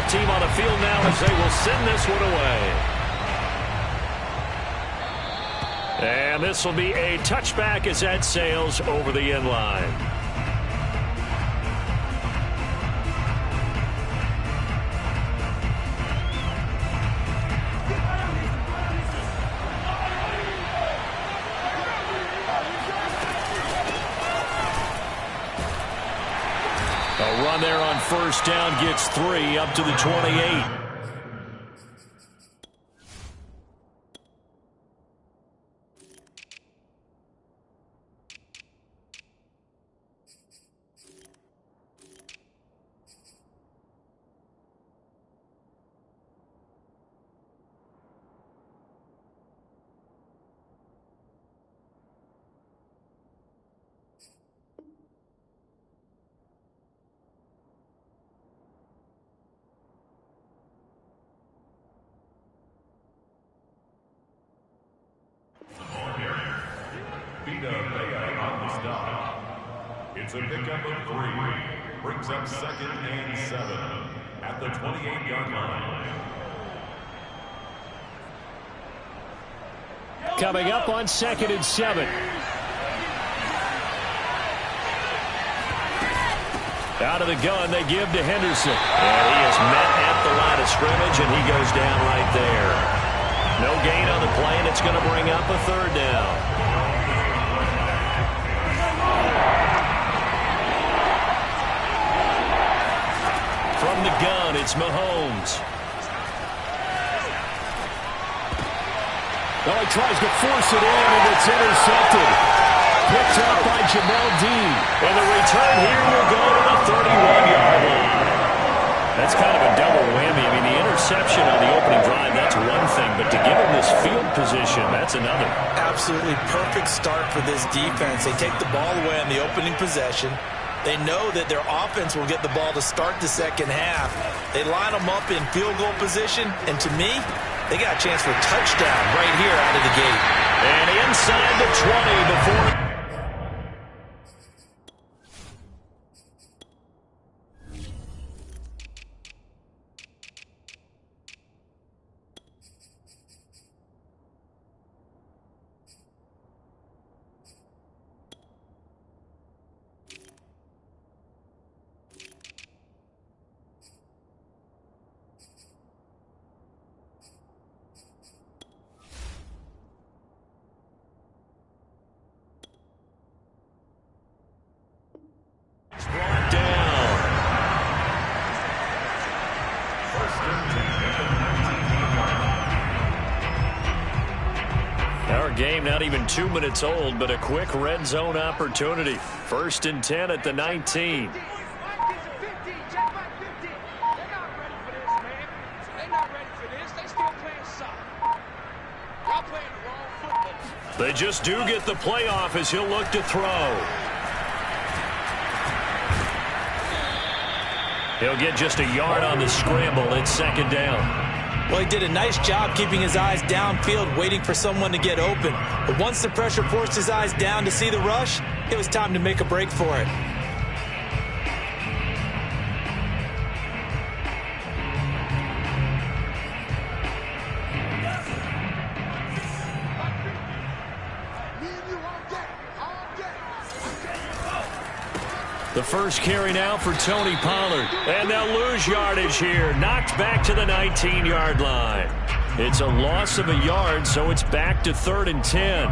kickoff team on the field now as they will send this one away. And this will be a touchback as that sails over the end line. A run there on first down gets 3 up to the 28. It's a pickup of 3. Brings up 2nd and 7 at the 28-yard line. Coming up on 2nd and 7. Out of the gun, they give to Henderson. And he is met at the line of scrimmage, and he goes down right there. No gain on the play, and it's going to bring up a 3rd down. From the gun, it's Mahomes. Well, he tries to force it in, and it's intercepted. Picked up by Jamel Dean. And the return here will go to the 31-yard line. That's kind of a double whammy. I mean, the interception on the opening drive, that's one thing. But to give him this field position, that's another. Absolutely perfect start for this defense. They take the ball away on the opening possession. They know that their offense will get the ball to start the second half. They line them up in field goal position, and to me, they got a chance for a touchdown right here out of the gate. And inside the 20 before... Game not even 2 minutes old, but a quick red zone opportunity. 1st and 10 at the 19. They just do get the playoff as he'll look to throw. He'll get just a yard on the scramble. It's 2nd down. Well, he did a nice job keeping his eyes downfield, waiting for someone to get open. But once the pressure forced his eyes down to see the rush, it was time to make a break for it. The first carry now for Tony Pollard. And they'll lose yardage here. Knocked back to the 19-yard line. It's a loss of a yard, so it's back to 3rd and 10.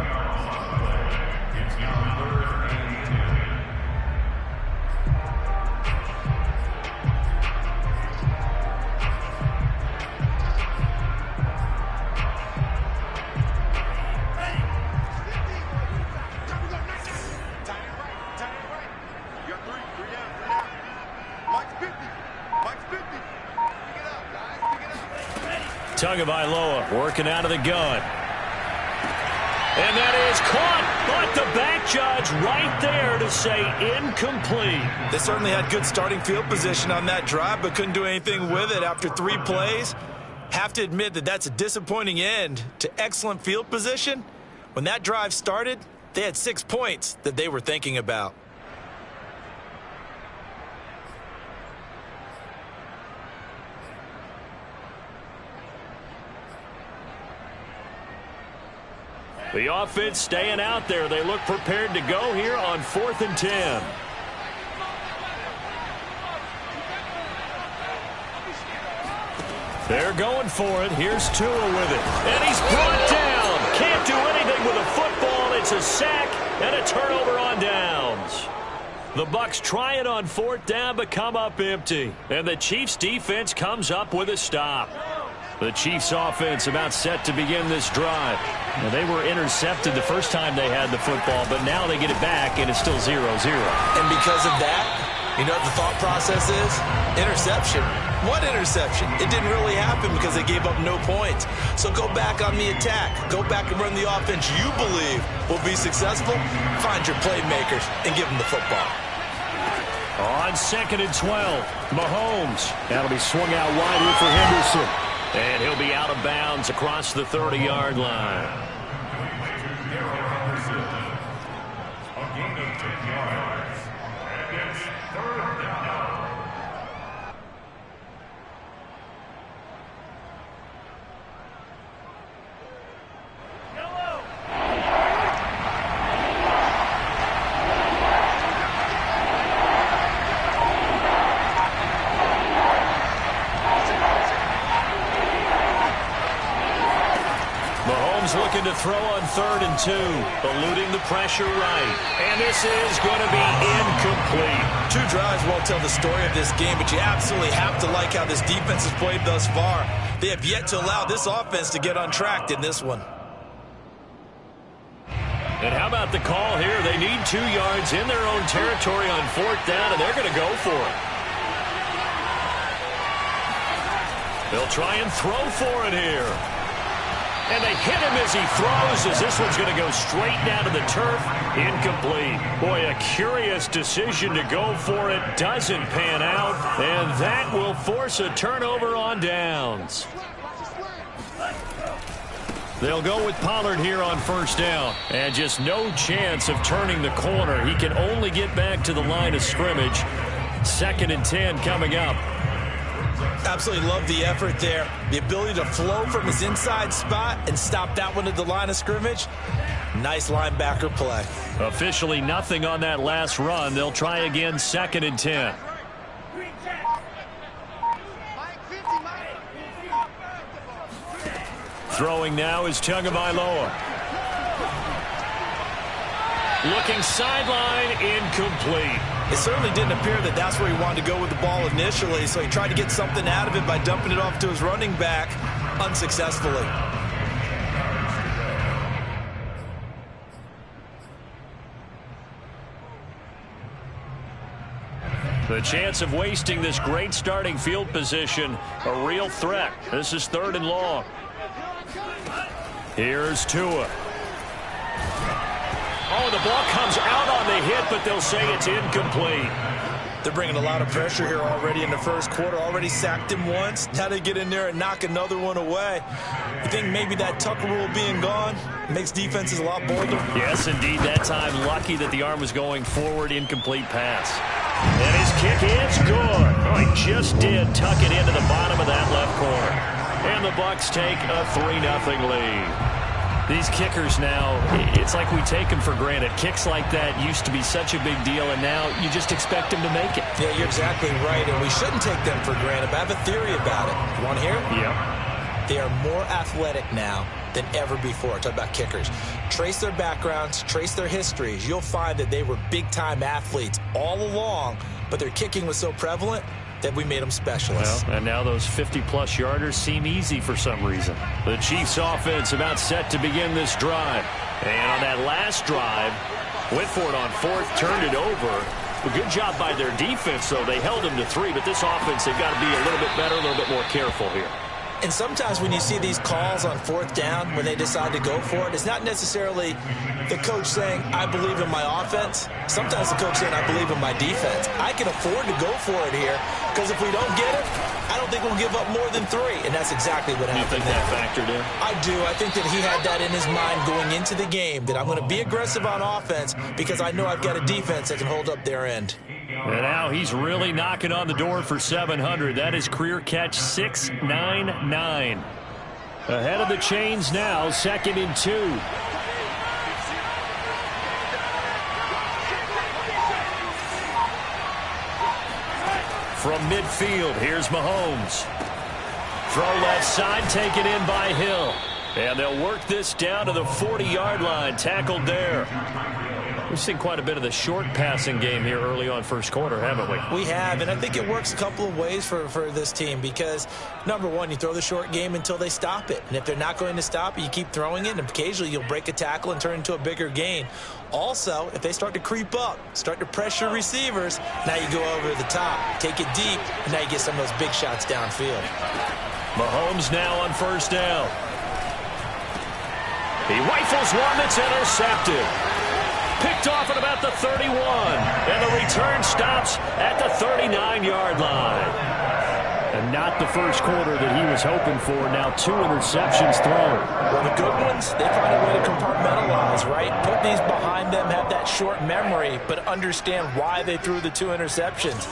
Tagovailoa working out of the gun. And that is caught, but the back judge right there to say incomplete. They certainly had good starting field position on that drive, but couldn't do anything with it after 3 plays. Have to admit that that's a disappointing end to excellent field position. When that drive started, they had 6 points that they were thinking about. The offense staying out there. They look prepared to go here on 4th and 10. They're going for it. Here's Tua with it. And he's brought down. Can't do anything with a football. It's a sack and a turnover on downs. The Bucs try it on 4th down, but come up empty. And the Chiefs defense comes up with a stop. The Chiefs offense about set to begin this drive. Now, they were intercepted the first time they had the football, but now they get it back, and it's still 0-0. And because of that, you know what the thought process is? Interception. What interception? It didn't really happen because they gave up no points. So go back on the attack. Go back and run the offense you believe will be successful. Find your playmakers and give them the football. On 2nd and 12, Mahomes. That'll be swung out wide here for Henderson. And he'll be out of bounds across the 30-yard line. A gain of 10 yards. And it's 3rd down. Looking to throw on 3rd and 2, eluding the pressure right. And this is going to be incomplete. 2 drives won't tell the story of this game, but you absolutely have to like how this defense has played thus far. They have yet to allow this offense to get untracked in this one. And how about the call here? They need 2 yards in their own territory on 4th down, and they're going to go for it. They'll try and throw for it here. And they hit him as he throws, as this one's going to go straight down to the turf. Incomplete. Boy, a curious decision to go for it. Doesn't pan out. And that will force a turnover on downs. They'll go with Pollard here on 1st down. And just no chance of turning the corner. He can only get back to the line of scrimmage. 2nd and 10 coming up. Absolutely love the effort there. The ability to flow from his inside spot and stop that one at the line of scrimmage. Nice linebacker play. Officially nothing on that last run. They'll try again 2nd and 10. Throwing now is Tagovailoa. Looking sideline, incomplete. It certainly didn't appear that that's where he wanted to go with the ball initially, so he tried to get something out of it by dumping it off to his running back unsuccessfully. The chance of wasting this great starting field position, a real threat. This is 3rd and long. Here's Tua. Oh, the ball comes out on the hit, but they'll say it's incomplete. They're bringing a lot of pressure here already in the first quarter. Already sacked him once. Now they get in there and knock another one away. You think maybe that Tucker rule being gone makes defenses a lot bolder? Yes, indeed. That time, lucky that the arm was going forward. Incomplete pass. And his kick is good. Oh, he just did tuck it into the bottom of that left corner. And the Bucs take a 3-0 lead. These kickers now, it's like we take them for granted. Kicks like that used to be such a big deal, and now you just expect them to make it. Yeah, you're exactly right, and we shouldn't take them for granted. But I have a theory about it. You want to hear it? Yeah. They are more athletic now than ever before. Talk about kickers. Trace their backgrounds, trace their histories. You'll find that they were big-time athletes all along, but their kicking was so prevalent that we made them specialists. Well, and now those 50-plus yarders seem easy for some reason. The Chiefs offense about set to begin this drive. And on that last drive, went for it on 4th, turned it over. A good job by their defense, though. They held them to 3, but this offense, they've got to be a little bit better, a little bit more careful here. And sometimes when you see these calls on 4th down, when they decide to go for it, it's not necessarily the coach saying, I believe in my offense. Sometimes the coach saying, I believe in my defense. I can afford to go for it here, because if we don't get it, I don't think we'll give up more than 3. And that's exactly what happened. You think that factored in? I do. I think that he had that in his mind going into the game, that I'm going to be aggressive on offense because I know I've got a defense that can hold up their end. And now he's really knocking on the door for 700. That is career catch 699. Ahead of the chains now, 2nd and 2. From midfield, here's Mahomes. Throw left side, taken in by Hill. And they'll work this down to the 40-yard line. Tackled there. We've seen quite a bit of the short passing game here early on first quarter, haven't we? We have, and I think it works a couple of ways for this team because, number one, you throw the short game until they stop it. And if they're not going to stop it, you keep throwing it, and occasionally you'll break a tackle and turn into a bigger gain. Also, if they start to creep up, start to pressure receivers, now you go over the top, take it deep, and now you get some of those big shots downfield. Mahomes now on first down. He rifles one that's intercepted. Picked off at about the 31. And the return stops at the 39-yard line. And not the first quarter that he was hoping for. Now 2 interceptions thrown. Well, the good ones, they find a way to compartmentalize, right? Put these behind them, have that short memory, but understand why they threw the 2 interceptions.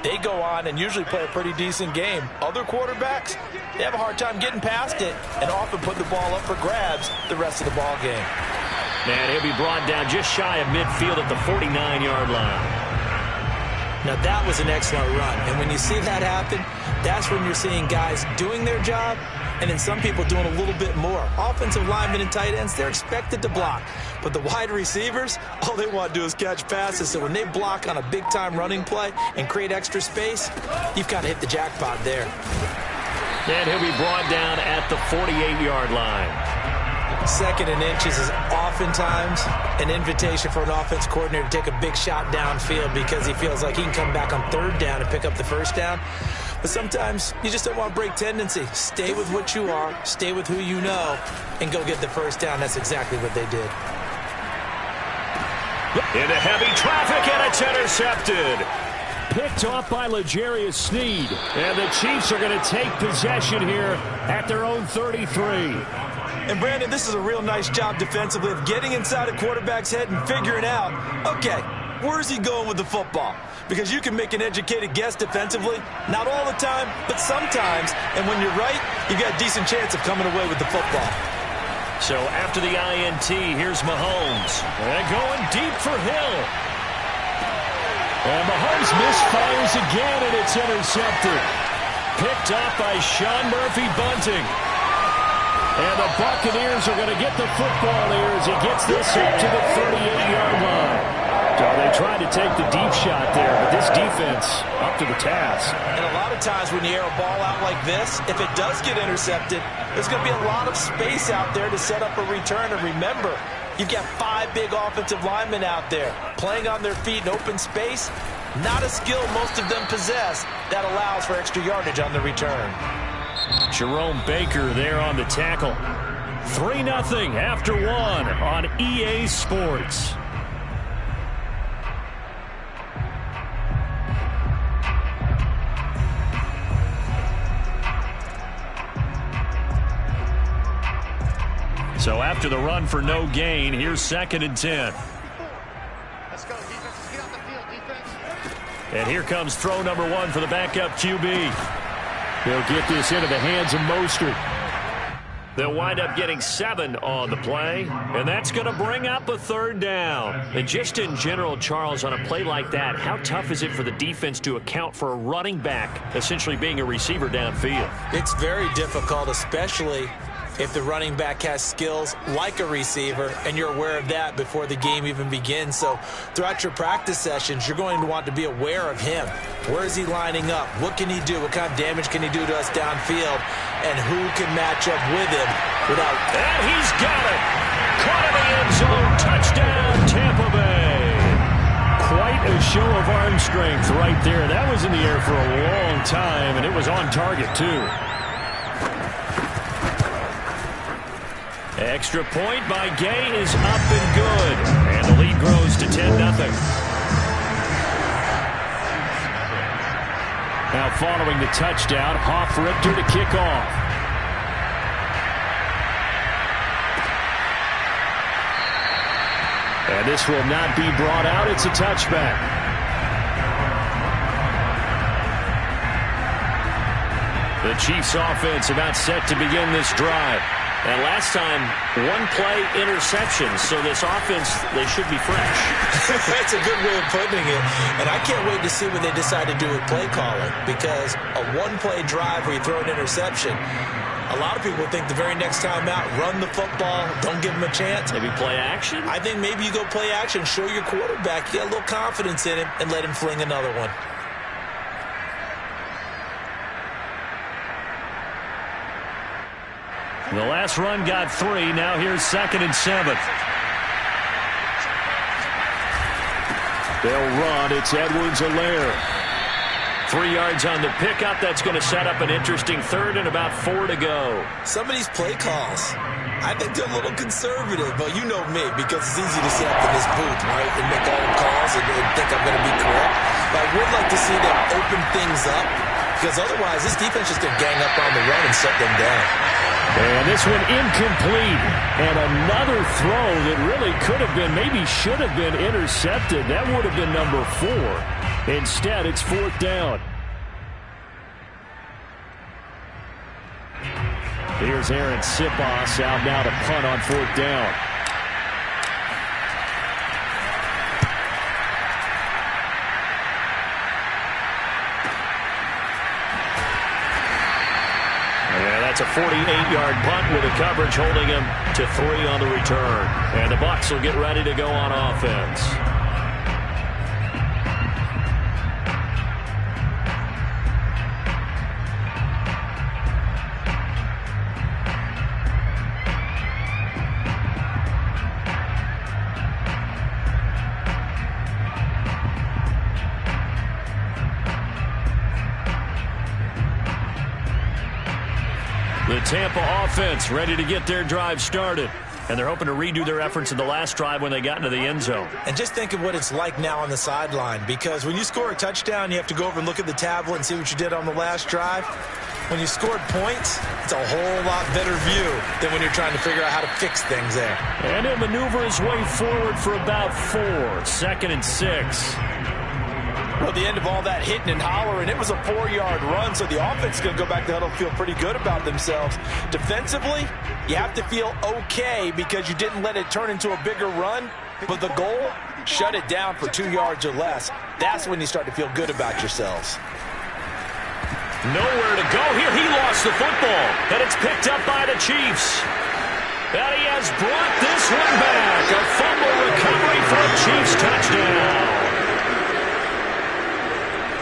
They go on and usually play a pretty decent game. Other quarterbacks, they have a hard time getting past it and often put the ball up for grabs the rest of the ball game. And he'll be brought down just shy of midfield at the 49-yard line. Now, that was an excellent run. And when you see that happen, that's when you're seeing guys doing their job and then some people doing a little bit more. Offensive linemen and tight ends, they're expected to block. But the wide receivers, all they want to do is catch passes. So when they block on a big-time running play and create extra space, you've kind of hit the jackpot there. And he'll be brought down at the 48-yard line. Second and inches is oftentimes an invitation for an offense coordinator to take a big shot downfield because he feels like he can come back on third down and pick up the first down. But sometimes you just don't want to break tendency. Stay with what you are, stay with who you know, and go get the first down. That's exactly what they did. Into heavy traffic, and it's intercepted. Picked off by L'Jarius Sneed. And the Chiefs are going to take possession here at their own 33. And, Brandon, this is a real nice job defensively of getting inside a quarterback's head and figuring out, okay, where's he going with the football? Because you can make an educated guess defensively, not all the time, but sometimes. And when you're right, you got a decent chance of coming away with the football. So after the INT, here's Mahomes. And going deep for Hill. And Mahomes misfires again, and it's intercepted. Picked off by Sean Murphy-Bunting. And the Buccaneers are going to get the football here as he gets this up to the 38-yard line. So they tried to take the deep shot there, but this defense up to the task. And a lot of times when you air a ball out like this, if it does get intercepted, there's going to be a lot of space out there to set up a return. And remember, you've got 5 big offensive linemen out there playing on their feet in open space. Not a skill most of them possess that allows for extra yardage on the return. Jerome Baker there on the tackle. 3-0 after 1 on EA Sports. So after the run for no gain, here's 2nd and 10. Let's go, defense. Let's get off the field, defense. And here comes throw number 1 for the backup QB. They'll get this into the hands of Mostert. They'll wind up getting 7 on the play, and that's going to bring up a 3rd down. And just in general, Charles, on a play like that, how tough is it for the defense to account for a running back essentially being a receiver downfield? It's very difficult, especially if the running back has skills like a receiver, and you're aware of that before the game even begins. So throughout your practice sessions, you're going to want to be aware of him. Where is he lining up? What can he do? What kind of damage can he do to us downfield? And who can match up with him without... And he's got it! Caught in the end zone. Touchdown, Tampa Bay. Quite a show of arm strength right there. That was in the air for a long time, and it was on target, too. Extra point by Gay is up and good. And the lead grows to 10-0. Now following the touchdown, Hoff-Richter to kick off. And this will not be brought out. It's a touchback. The Chiefs offense about set to begin this drive. And last time, one play interception. So this offense, they should be fresh. That's a good way of putting it. And I can't wait to see what they decide to do with play calling, because a one-play drive where you throw an interception, a lot of people think the very next time out, run the football, don't give them a chance. Maybe play action? I think maybe you go play action, show your quarterback, get a little confidence in him, and let him fling another one. The last run got 3. Now here's 2nd and 7. They'll run. It's Edwards-Helaire. 3 yards on the pickup. That's going to set up an interesting 3rd and about 4 to go. Some of these play calls, I think they're a little conservative, but you know me, because it's easy to sit up in this booth, right, and make all the calls and think I'm going to be correct. But I would like to see them open things up, because otherwise this defense is going to gang up on the run and shut them down. And this one incomplete. And another throw that really could have been, maybe should have been intercepted. That would have been number 4. Instead, it's 4th down. Here's Aaron Sipos out now to punt on 4th down. That's a 48-yard punt with a coverage holding him to 3 on the return. And the Bucs will get ready to go on offense. The Tampa offense ready to get their drive started. And they're hoping to redo their efforts in the last drive when they got into the end zone. And just think of what it's like now on the sideline, because when you score a touchdown, you have to go over and look at the tablet and see what you did on the last drive. When you scored points, it's a whole lot better view than when you're trying to figure out how to fix things there. And he'll maneuver his way forward for about 4. 2nd and 6. Well, the end of all that hitting and hollering, it was a 4-yard run, so the offense is going to go back to huddle and feel pretty good about themselves. Defensively, you have to feel okay because you didn't let it turn into a bigger run, but the goal, shut it down for 2 yards or less. That's when you start to feel good about yourselves. Nowhere to go here. He lost the football, and it's picked up by the Chiefs. And he has brought this one back. A fumble recovery for a Chiefs touchdown.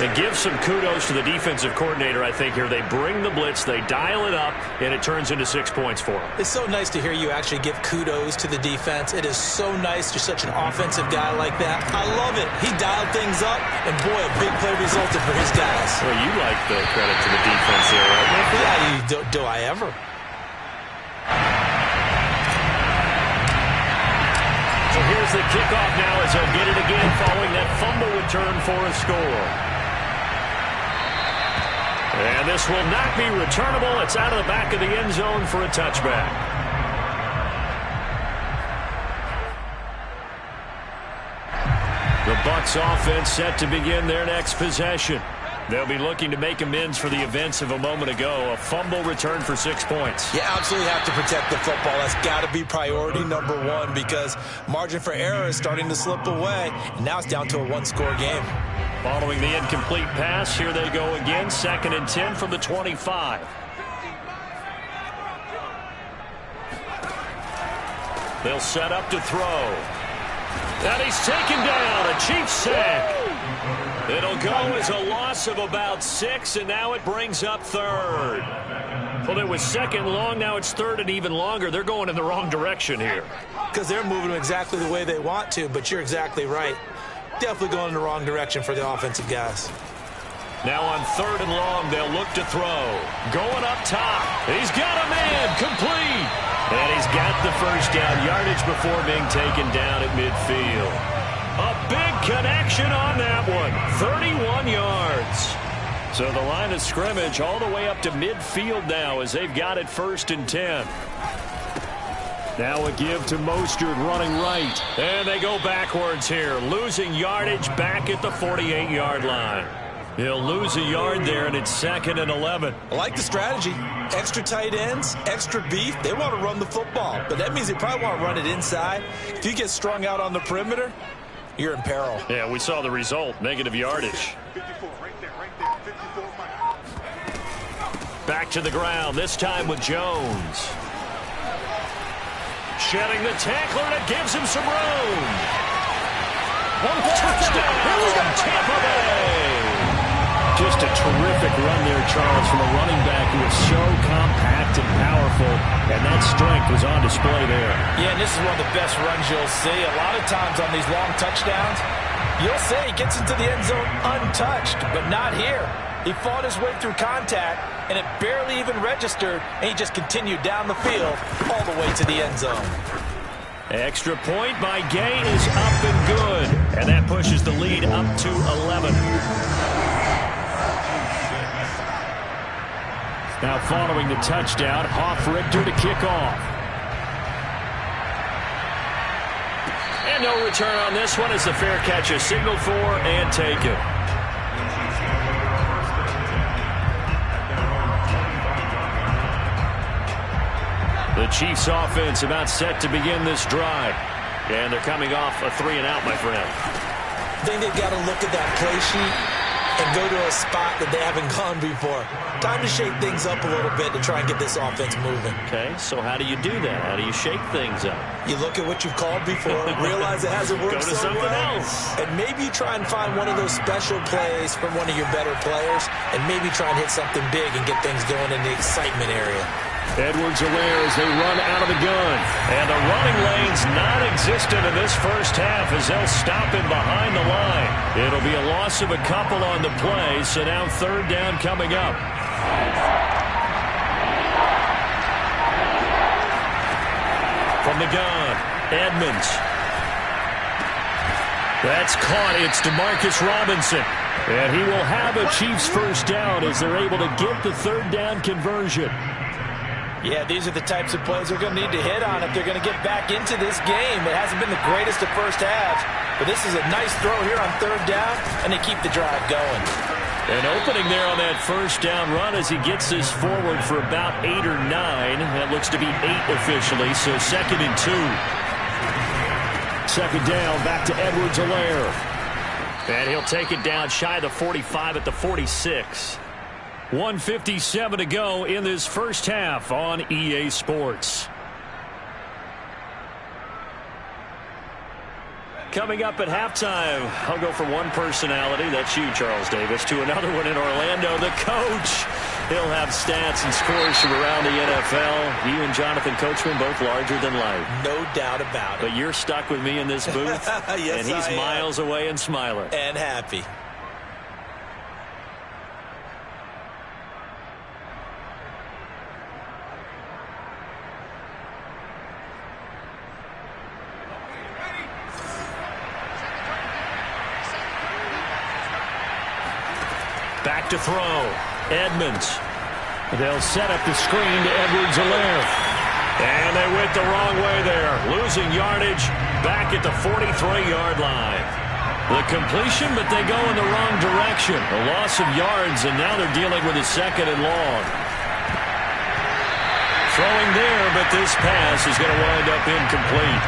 And give some kudos to the defensive coordinator, I think, here. They bring the blitz, they dial it up, and it turns into 6 points for them. It's so nice to hear you actually give kudos to the defense. It is so nice you're such an offensive guy like that. I love it. He dialed things up, and boy, a big play resulted for his guys. Well, you like the credit to the defense there, right? Yeah, do I ever? So here's the kickoff now as they'll get it again following that fumble return for a score. And this will not be returnable. It's out of the back of the end zone for a touchback. The Bucs offense set to begin their next possession. They'll be looking to make amends for the events of a moment ago. A fumble return for 6 points. You absolutely have to protect the football. That's got to be priority number 1 because margin for error is starting to slip away. And now it's down to a 1-score game. Following the incomplete pass, here they go again. 2nd and 10 from the 25. They'll set up to throw. And he's taken down. A Chiefs sack. It'll go as a loss of about 6, and now it brings up 3rd. Well, it was 2nd long. Now it's 3rd and even longer. They're going in the wrong direction here. Because they're moving exactly the way they want to, but you're exactly right. Definitely going in the wrong direction for the offensive guys. Now on 3rd and long, they'll look to throw. Going up top. He's got a man. Complete. And he's got the first down yardage before being taken down at midfield. A big connection on that one. 31 yards. So the line of scrimmage all the way up to midfield now as they've got it 1st and 10. Now a give to Mostert running right. And they go backwards here. Losing yardage back at the 48-yard line. He'll lose a yard there, and it's 2nd and 11. I like the strategy. Extra tight ends, extra beef. They want to run the football, but that means they probably want to run it inside. If you get strung out on the perimeter, you're in peril. Yeah, we saw the result. Negative yardage. 54, right there, 54. Back to the ground, this time with Jones. Shedding the tackler, and it gives him some room. Touchdown, Tampa Bay. Just a terrific run there, Charles, from a running back who is so compact and powerful, and that strength was on display there. Yeah, and this is one of the best runs you'll see. A lot of times on these long touchdowns, you'll say he gets into the end zone untouched, but not here. He fought his way through contact, and it barely even registered, and he just continued down the field all the way to the end zone. Extra point by Gay is up and good, and that pushes the lead up to 11. Now following the touchdown, Hoff-Richter to kick off. And no return on this one as the fair catch is signaled for and taken. The Chiefs offense about set to begin this drive. And they're coming off a 3-and-out, my friend. I think they've got to look at that play sheet and go to a spot that they haven't gone before. Time to shake things up a little bit to try and get this offense moving. Okay, so how do you do that? How do you shake things up? You look at what you've called before, realize it hasn't worked Go to so something well, else. and maybe you try and find one of those special plays from one of your better players, and maybe try and hit something big and get things going in the excitement area. Edwards-Helaire as they run out of the gun. And the running lane's non-existent in this first half as they'll stop him behind the line. It'll be a loss of a couple on the play, so now 3rd down coming up. From the gun, Edmonds. That's caught. It's DeMarcus Robinson. And he will have a Chiefs first down as they're able to get the 3rd down conversion. Yeah, these are the types of plays they're going to need to hit on if they're going to get back into this game. It hasn't been the greatest of first halves, but this is a nice throw here on 3rd down, and they keep the drive going. An opening there on that first down run as he gets this forward for about 8 or 9. That looks to be 8 officially, so 2nd and 2. 2nd down, back to Edwards-Helaire. And he'll take it down shy of the 45 at the 46. 1:57 to go in this first half on EA Sports. Coming up at halftime, I'll go from one personality, that's you, Charles Davis, to another one in Orlando, the coach. He'll have stats and scores from around the NFL. You and Jonathan Coachman, both larger than life. No doubt about it. But you're stuck with me in this booth, yes, and he's miles away and smiling. And happy. Back to throw. Edmonds. They'll set up the screen to Edwards-Helaire. And they went the wrong way there. Losing yardage back at the 43-yard line. The completion, but they go in the wrong direction. A loss of yards, and now they're dealing with a 2nd and long. Throwing there, but this pass is going to wind up incomplete.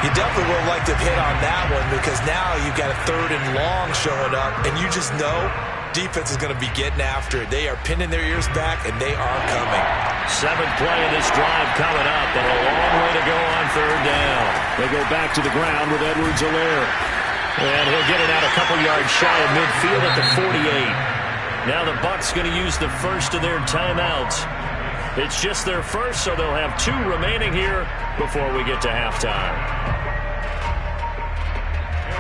You definitely would have liked to have hit on that one because now you've got a 3rd and long showing up, and you just know defense is going to be getting after it. They are pinning their ears back, and they are coming. 7th play of this drive coming up, but a long way to go on 3rd down. They go back to the ground with Edwards-Helaire. And he'll get it out a couple yards shy of midfield at the 48. Now the Bucs going to use the first of their timeouts. It's just their first, so they'll have 2 remaining here before we get to halftime.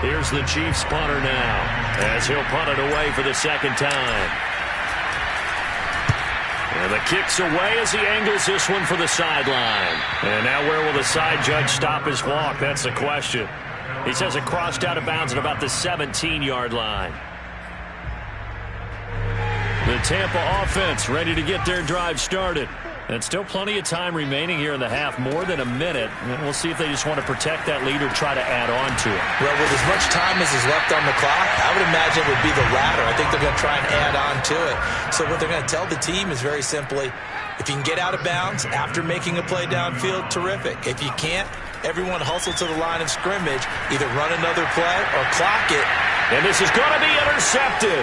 Here's the Chiefs punter now as he'll punt it away for the 2nd time. And the kick's away as he angles this one for the sideline. And now where will the side judge stop his walk? That's the question. He says it crossed out of bounds at about the 17-yard line. The Tampa offense ready to get their drive started And still plenty of time remaining here in the half, more than a minute. And we'll see if they just want to protect that lead or try to add on to it. Well, with as much time as is left on the clock, I would imagine it would be the latter. I think they're going to try and add on to it. So what they're going to tell the team is very simply, if you can get out of bounds after making a play downfield, terrific. If you can't, everyone hustle to the line of scrimmage, either run another play or clock it. And this is going to be intercepted.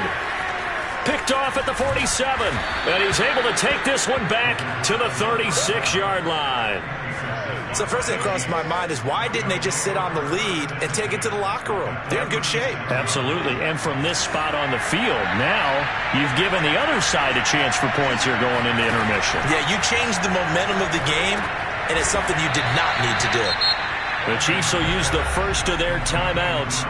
Picked off at the 47, and he's able to take this one back to the 36-yard line. So first thing that crossed my mind is, why didn't they just sit on the lead and take it to the locker room? They're in good shape. Absolutely, and from this spot on the field, now you've given the other side a chance for points here going into intermission. Yeah, you changed the momentum of the game, and it's something you did not need to do. The Chiefs will use the first of their timeouts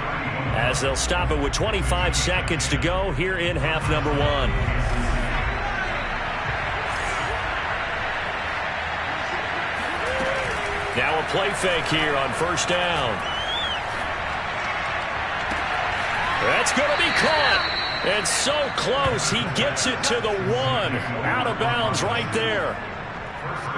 as they'll stop it with 25 seconds to go here in half number one. Now a play fake here on first down. That's going to be caught. And so close, he gets it to the one. Out of bounds right there.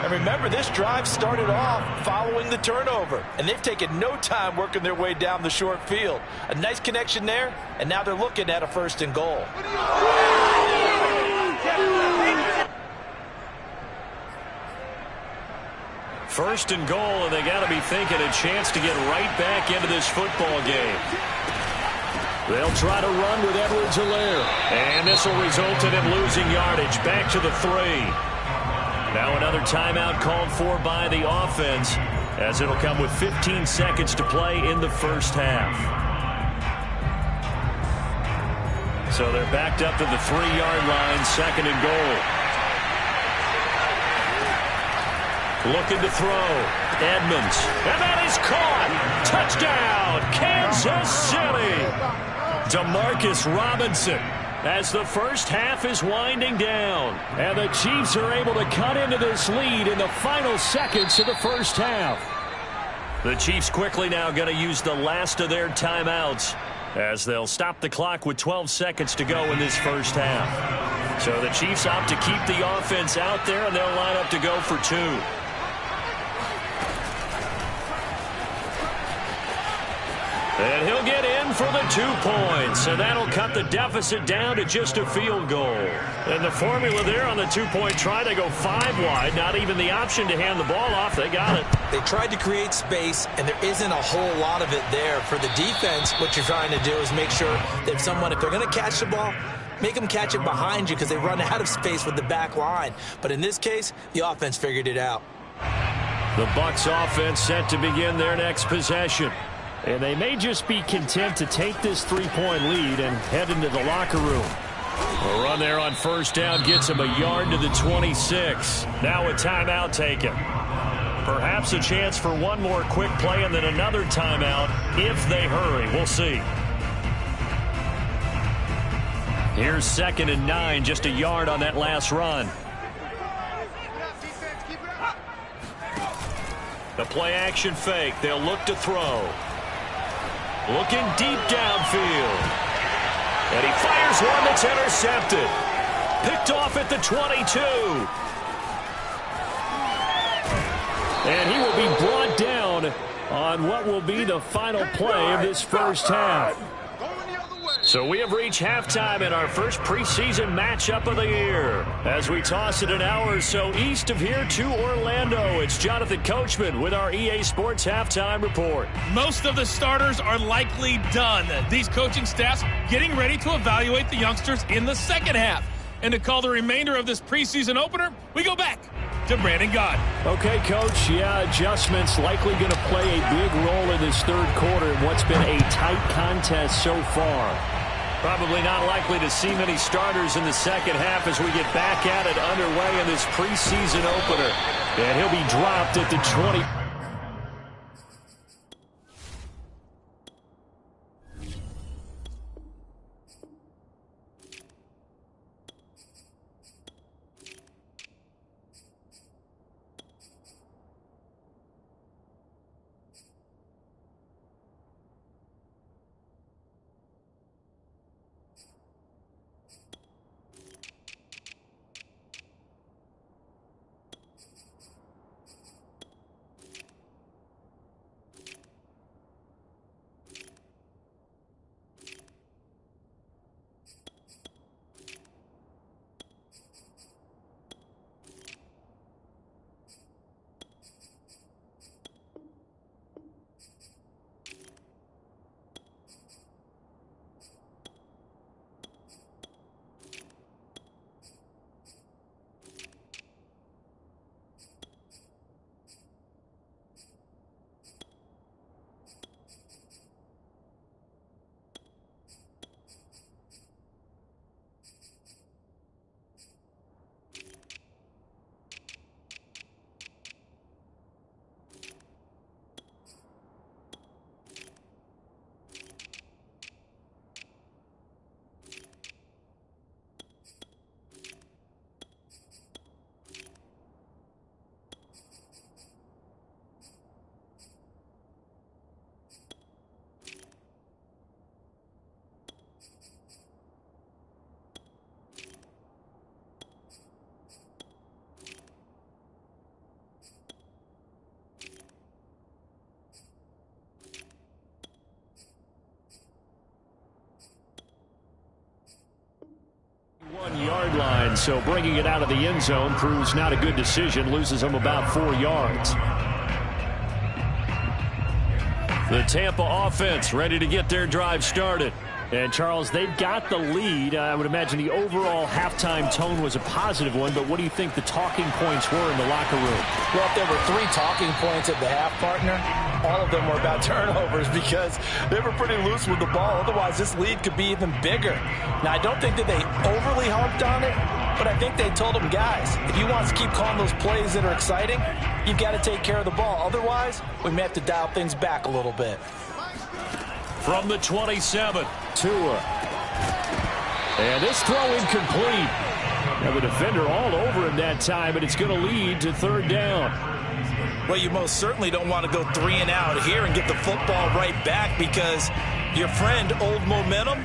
And remember, this drive started off following the turnover, and they've taken no time working their way down the short field. A nice connection there, and now they're looking at a first and goal. First and goal, and they got to be thinking a chance to get right back into this football game. They'll try to run with Edwards-Helaire, and this will result in him losing yardage back to the 3. Now another timeout called for by the offense, as it'll come with 15 seconds to play in the first half. So they're backed up to the 3-yard line, second and goal. Looking to throw. Edmonds. And that is caught. Touchdown, Kansas City. Demarcus Robinson. As the first half is winding down, and the Chiefs are able to cut into this lead in the final seconds of the first half. The Chiefs quickly now going to use the last of their timeouts, as they'll stop the clock with 12 seconds to go in this first half. So the Chiefs opt to keep the offense out there, and they'll line up to go for 2. And he'll get in for the 2 points, and that'll cut the deficit down to just a field goal. And the formula there on the 2-point try, they go 5 wide, not even the option to hand the ball off. They got it. They tried to create space, and there isn't a whole lot of it there. For the defense, what you're trying to do is make sure that if they're going to catch the ball, make them catch it behind you, because they run out of space with the back line. But in this case, the offense figured it out. The Bucs offense set to begin their next possession. And they may just be content to take this 3-point lead and head into the locker room. A run there on first down gets him a yard to the 26. Now a timeout taken. Perhaps a chance for one more quick play and then another timeout if they hurry. We'll see. Here's 2nd and 9, just a yard on that last run. The play action fake. They'll look to throw. Looking deep downfield. And he fires one that's intercepted. Picked off at the 22. And he will be brought down on what will be the final play of this first half. So we have reached halftime in our first preseason matchup of the year. As we toss it an hour or so east of here to Orlando, it's Jonathan Coachman with our EA Sports Halftime Report. Most of the starters are likely done. These coaching staffs getting ready to evaluate the youngsters in the second half. And to call the remainder of this preseason opener, we go back to Brandon Gaud. Okay, Coach. Yeah, adjustments likely going to play a big role in this third quarter in what's been a tight contest so far. Probably not likely to see many starters in the second half as we get back at it underway in this preseason opener. And he'll be dropped at the 20. 1-yard line, so bringing it out of the end zone proves not a good decision. Loses them about 4 yards. The Tampa offense ready to get their drive started. And, Charles, they've got the lead. I would imagine the overall halftime tone was a positive one, but what do you think the talking points were in the locker room? Well, if there were 3 talking points at the half, partner, all of them were about turnovers because they were pretty loose with the ball. Otherwise, this lead could be even bigger. Now, I don't think that they overly harped on it, but I think they told them, guys, if you want to keep calling those plays that are exciting, you've got to take care of the ball. Otherwise, we may have to dial things back a little bit. From the 27, Tua. And this throw incomplete. Now the defender all over him that time, but it's going to lead to 3rd down. Well, you most certainly don't want to go 3 and out here and get the football right back because your friend, Old Momentum,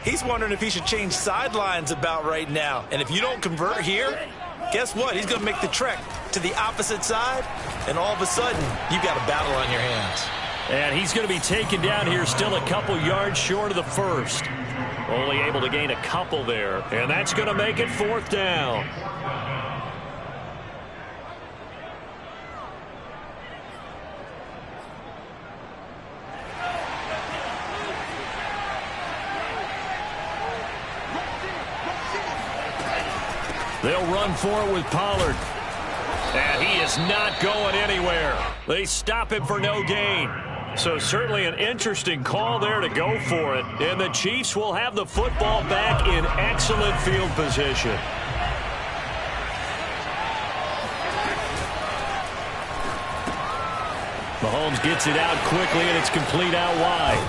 he's wondering if he should change sidelines about right now. And if you don't convert here, guess what? He's going to make the trek to the opposite side, and all of a sudden, you've got a battle on your hands. And he's going to be taken down here still a couple yards short of the first. Only able to gain a couple there. And that's going to make it 4th down. They'll run for it with Pollard. And he is not going anywhere. They stop him for no gain. So certainly an interesting call there to go for it. And the Chiefs will have the football back in excellent field position. Mahomes gets it out quickly, and it's complete out wide.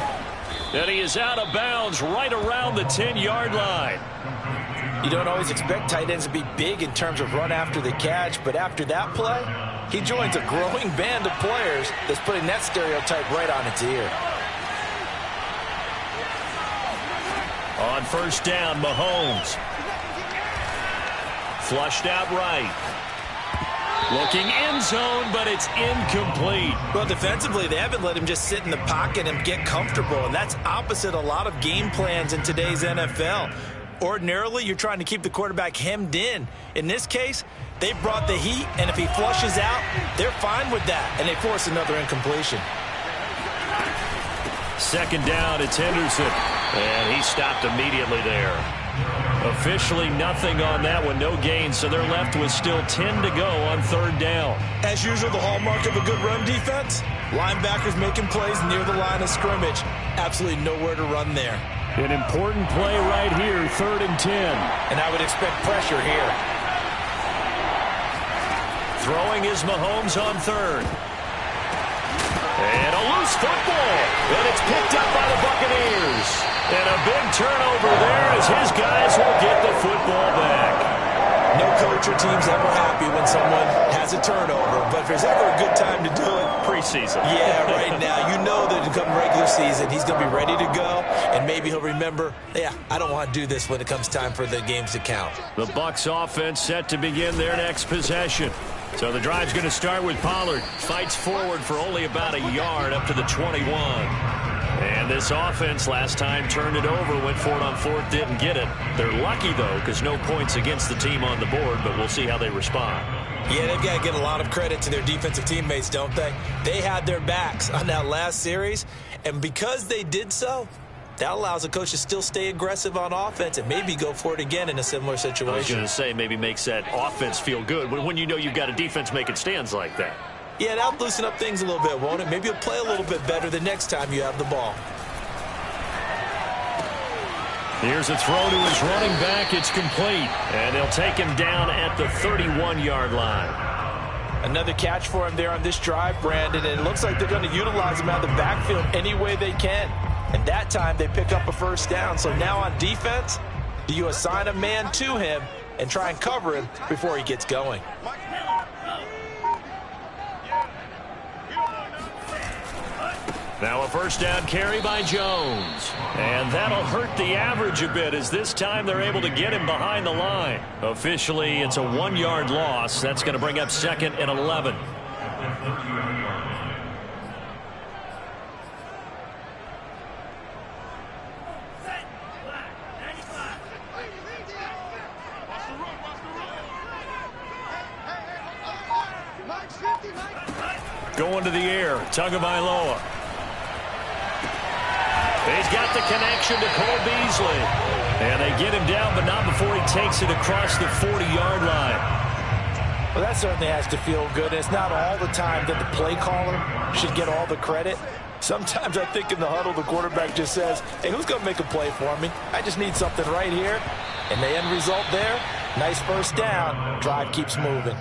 And he is out of bounds right around the 10-yard line. You don't always expect tight ends to be big in terms of run after the catch, but after that play, he joins a growing band of players that's putting that stereotype right on its ear. On 1st down, Mahomes. Flushed out right. Looking end zone, but it's incomplete. Well, defensively, they haven't let him just sit in the pocket and get comfortable, and that's opposite a lot of game plans in today's NFL. Ordinarily, you're trying to keep the quarterback hemmed in. In this case, they brought the heat, and if he flushes out, they're fine with that, and they force another incompletion. 2nd down, it's Henderson, and he stopped immediately there. Officially nothing on that one, no gain, so they're left with still 10 to go on 3rd down. As usual, the hallmark of a good run defense, linebackers making plays near the line of scrimmage. Absolutely nowhere to run there. An important play right here, 3rd and 10. And I would expect pressure here. Throwing is Mahomes on 3rd. And a loose football. And it's picked up by the Buccaneers. And a big turnover there as his guys will get the football back. No coach or team's ever happy when someone has a turnover, but if there's ever a good time to do it, preseason. Yeah, right now. You know that come regular season, he's going to be ready to go, and maybe he'll remember, yeah, I don't want to do this when it comes time for the games to count. The Bucs offense set to begin their next possession. So the drive's going to start with Pollard. Fights forward for only about a yard up to the 21. And this offense last time turned it over, went for it on 4th, didn't get it. They're lucky, though, because no points against the team on the board, but we'll see how they respond. Yeah, they've got to get a lot of credit to their defensive teammates, don't they? They had their backs on that last series, and because they did so, that allows a coach to still stay aggressive on offense and maybe go for it again in a similar situation. I was going to say maybe makes that offense feel good when you know you've got a defense making stands like that. Yeah, that'll loosen up things a little bit, won't it? Maybe you'll play a little bit better the next time you have the ball. Here's a throw to his running back. It's complete. And they'll take him down at the 31-yard line. Another catch for him there on this drive, Brandon. And it looks like they're going to utilize him out of the backfield any way they can. And that time they pick up a 1st down. So now on defense, do you assign a man to him and try and cover him before he gets going? Now a 1st down carry by Jones. And that'll hurt the average a bit as this time they're able to get him behind the line. Officially, it's a 1-yard loss. That's going to bring up 2nd and 11. Going to the air. Tagovailoa. He's got the connection to Cole Beasley. And they get him down, but not before he takes it across the 40-yard line. Well, that certainly has to feel good. It's not all the time that the play caller should get all the credit. Sometimes I think in the huddle, the quarterback just says, hey, who's going to make a play for me? I just need something right here. And the end result there, nice first down. Drive keeps moving.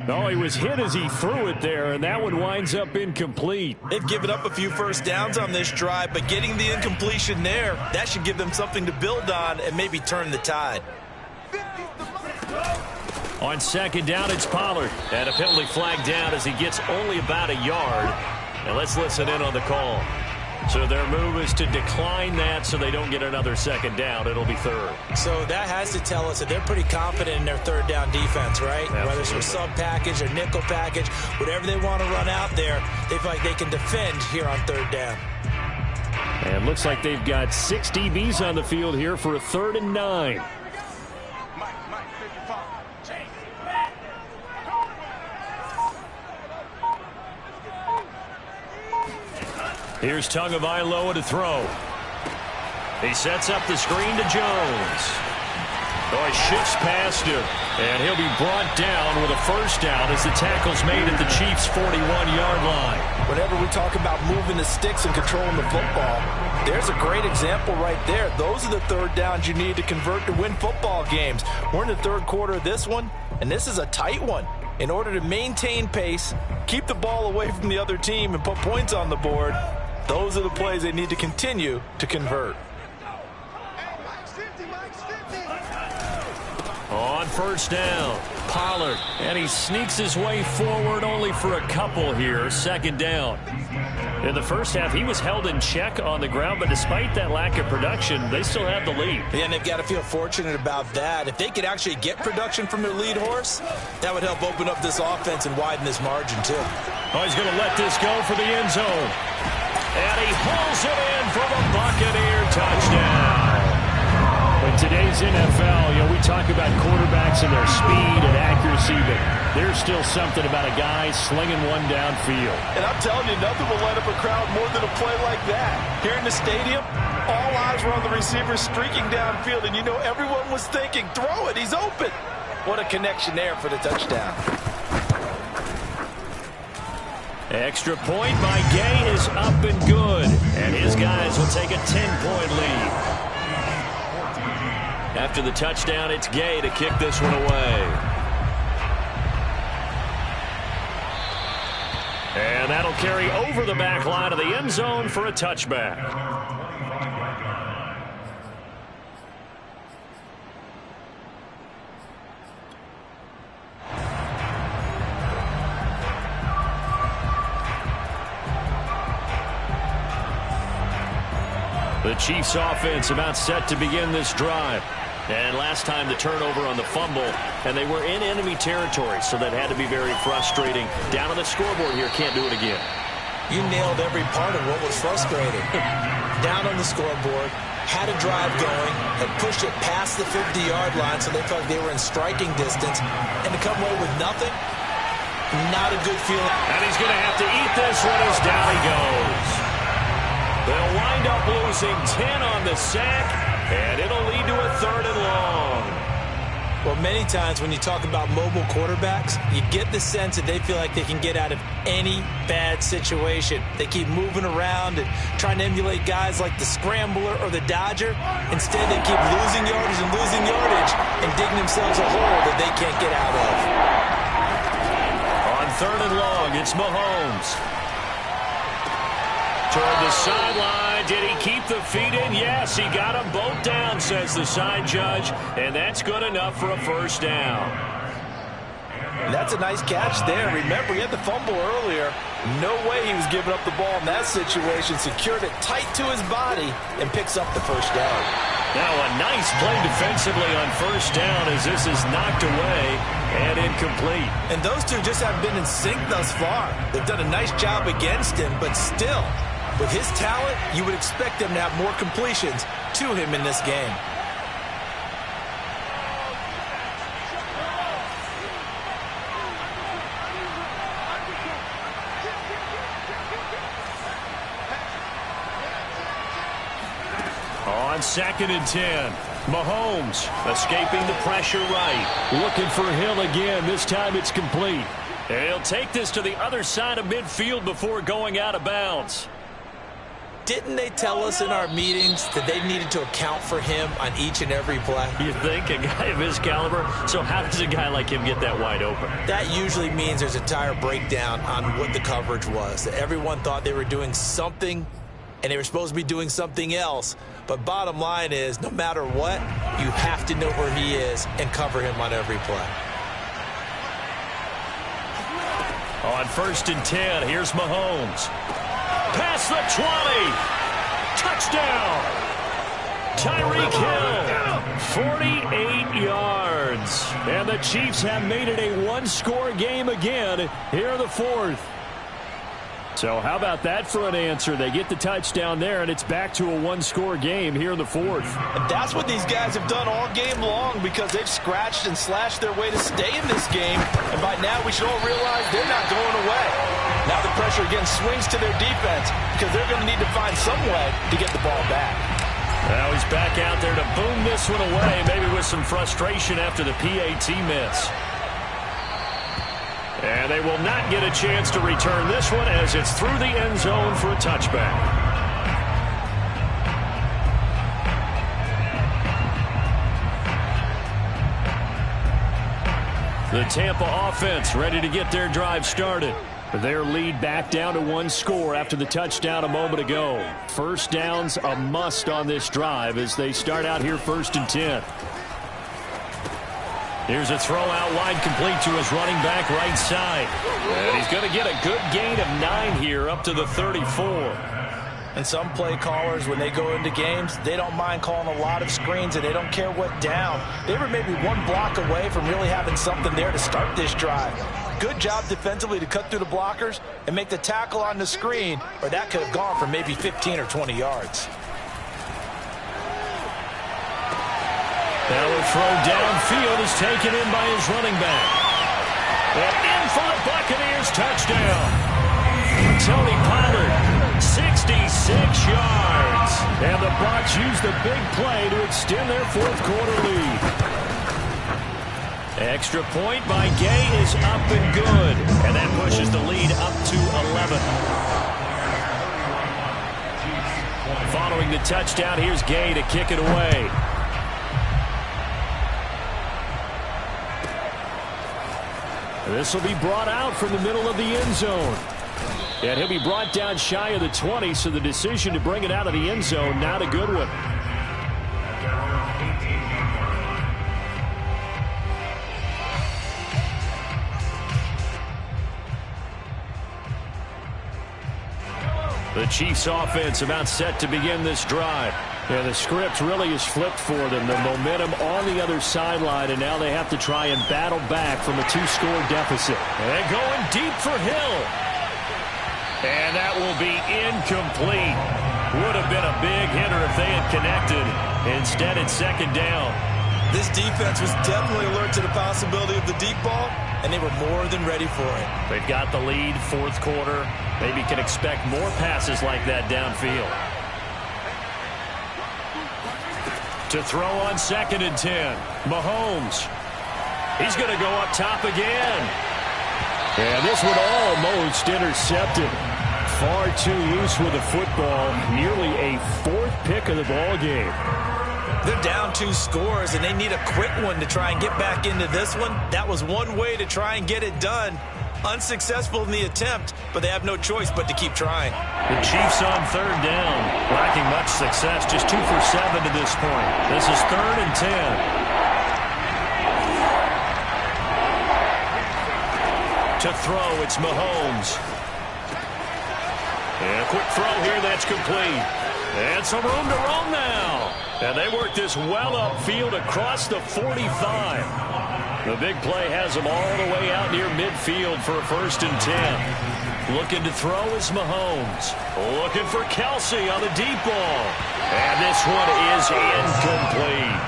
No, he was hit as he threw it there, and that one winds up incomplete. They've given up a few first downs on this drive, but getting the incompletion there, that should give them something to build on and maybe turn the tide. On second down, it's Pollard. And a penalty flag down as he gets only about a yard. And let's listen in on the call. So their move is to decline that so they don't get another second down. It'll be third. So that has to tell us that they're pretty confident in their third down defense, right? Absolutely. Whether it's a sub package or nickel package, whatever they want to run out there, they feel like they can defend here on third down. And looks like they've got 6 DBs on the field here for a 3rd and 9. Here's Tagovailoa to throw. He sets up the screen to Jones. Oh, he shifts past him, and he'll be brought down with a first down as the tackle's made at the Chiefs' 41-yard line. Whenever we talk about moving the sticks and controlling the football, there's a great example right there. Those are the third downs you need to convert to win football games. We're in the third quarter of this one, and this is a tight one. In order to maintain pace, keep the ball away from the other team, and put points on the board, those are the plays they need to continue to convert. On first down, Pollard, and he sneaks his way forward only for a couple here. Second down. In the first half, he was held in check on the ground, but despite that lack of production, they still have the lead. And they've got to feel fortunate about that. If they could actually get production from their lead horse, that would help open up this offense and widen this margin too. Oh, he's going to let this go for the end zone. And he pulls it in for the Buccaneer touchdown. In today's NFL, we talk about quarterbacks and their speed and accuracy, but there's still something about a guy slinging one downfield. And I'm telling you, nothing will light up a crowd more than a play like that. Here in the stadium, all eyes were on the receiver streaking downfield, and everyone was thinking, throw it, he's open. What a connection there for the touchdown. Extra point by Gay is up and good, and his guys will take a 10-point lead. After the touchdown, it's Gay to kick this one away. And that'll carry over the back line of the end zone for a touchback. The Chiefs offense about set to begin this drive. And last time the turnover on the fumble, and they were in enemy territory, so that had to be very frustrating. Down on the scoreboard here, can't do it again. You nailed every part of what was frustrating. Down on the scoreboard, had a drive going, had pushed it past the 50-yard line, so they felt like they were in striking distance, and to come away with nothing, not a good feeling. And he's going to have to eat this one as down he goes. They'll wind up losing 10 on the sack, and it'll lead to a 3rd and long. Well, many times when you talk about mobile quarterbacks, you get the sense that they feel like they can get out of any bad situation. They keep moving around and trying to emulate guys like the Scrambler or the Dodger. Instead, they keep losing yardage and digging themselves a hole that they can't get out of. On 3rd and long, it's Mahomes. Toward the sideline. Did he keep the feet in? Yes, he got them both down, says the side judge, and that's good enough for a first down. That's a nice catch there. Remember, he had the fumble earlier. No way he was giving up the ball in that situation. Secured it tight to his body and picks up the first down. Now a nice play defensively on first down as this is knocked away and incomplete. And those two just haven't been in sync thus far. They've done a nice job against him, but still, with his talent, you would expect them to have more completions to him in this game. On 2nd and 10, Mahomes escaping the pressure right. Looking for Hill again. This time it's complete. And he'll take this to the other side of midfield before going out of bounds. Didn't they tell us in our meetings that they needed to account for him on each and every play? You think? A guy of his caliber? So how does a guy like him get that wide open? That usually means there's a entire breakdown on what the coverage was. That everyone thought they were doing something, and they were supposed to be doing something else. But bottom line is, no matter what, you have to know where he is and cover him on every play. On 1st and 10, here's Mahomes. Past the 20. Touchdown. Tyreek Hill. 48 yards. And the Chiefs have made it a one-score game again here in the 4th. So how about that for an answer? They get the touchdown there, and it's back to a one-score game here in the 4th. And that's what these guys have done all game long, because they've scratched and slashed their way to stay in this game. And by now, we should all realize they're not going away. Now the pressure again swings to their defense, because they're going to need to find some way to get the ball back. Now he's back out there to boom this one away, maybe with some frustration after the PAT miss. And they will not get a chance to return this one as it's through the end zone for a touchback. The Tampa offense ready to get their drive started. Their lead back down to one score after the touchdown a moment ago. First down's a must on this drive as they start out here 1st and 10. Here's a throw out wide, complete to his running back right side. And he's going to get a good gain of 9 here up to the 34. And some play callers, when they go into games, they don't mind calling a lot of screens, and they don't care what down. They were maybe one block away from really having something there to start this drive. Good job defensively to cut through the blockers and make the tackle on the screen, or that could have gone for maybe 15 or 20 yards. Now a throw downfield is taken in by his running back. And in for the Buccaneers, touchdown. Tony Pollard, 66 yards. And the Bucs use the big play to extend their 4th quarter lead. Extra point by Gay is up and good. And that pushes the lead up to 11. Following the touchdown, here's Gay to kick it away. This will be brought out from the middle of the end zone. And he'll be brought down shy of the 20, so the decision to bring it out of the end zone, not a good one. The Chiefs offense about set to begin this drive. Yeah, the script really is flipped for them. The momentum on the other sideline, and now they have to try and battle back from a 2-score deficit. And going deep for Hill. And that will be incomplete. Would have been a big hitter if they had connected. Instead, it's 2nd down. This defense was definitely alert to the possibility of the deep ball, and they were more than ready for it. They've got the lead, 4th quarter. Maybe can expect more passes like that downfield. To throw on 2nd and 10. Mahomes. He's going to go up top again. And this one almost intercepted. Far too loose with the football. Nearly a 4th pick of the ball game. They're down 2 scores, and they need a quick one to try and get back into this one. That was one way to try and get it done. Unsuccessful in the attempt, but they have no choice but to keep trying. The Chiefs on 3rd down. Lacking much success. Just 2 for 7 to this point. This is 3rd and 10. To throw, it's Mahomes. And a quick throw here, that's complete. And some room to roam now. And they work this well upfield across the 45. The big play has them all the way out near midfield for a 1st and 10. Looking to throw is Mahomes. Looking for Kelsey on the deep ball. And this one is incomplete.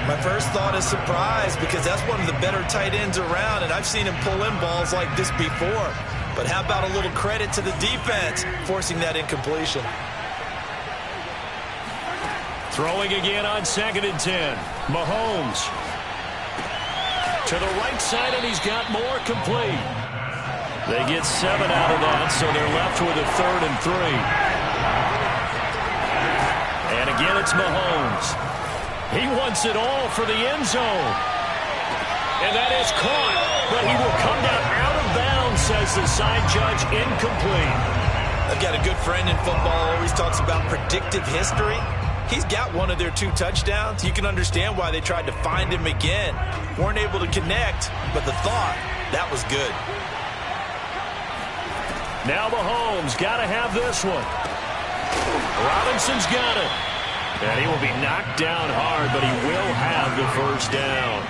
My first thought is surprise, because that's one of the better tight ends around, and I've seen him pull in balls like this before. But how about a little credit to the defense forcing that incompletion? Throwing again on 2nd and 10. Mahomes. To the right side, and he's got more complete. They get 7 out of that, so they're left with a 3rd and 3. And again, it's Mahomes. He wants it all for the end zone. And that is caught, but he will come down out of bounds, says the side judge, incomplete. I've got a good friend in football, always talks about predictive history. He's got one of their 2 touchdowns. You can understand why they tried to find him again. Weren't able to connect, but the thought, that was good. Now Mahomes got to have this one. Robinson's got it. And he will be knocked down hard, but he will have the first down.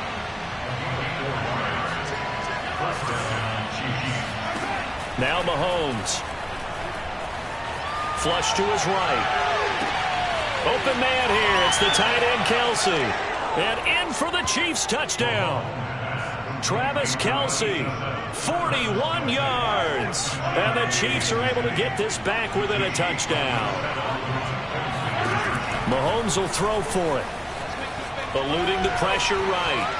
Now Mahomes. Flush to his right. Open man here. It's the tight end, Kelsey. And in for the Chiefs touchdown. Travis Kelsey, 41 yards. And the Chiefs are able to get this back within a touchdown. Mahomes will throw for it. Eluding the pressure right.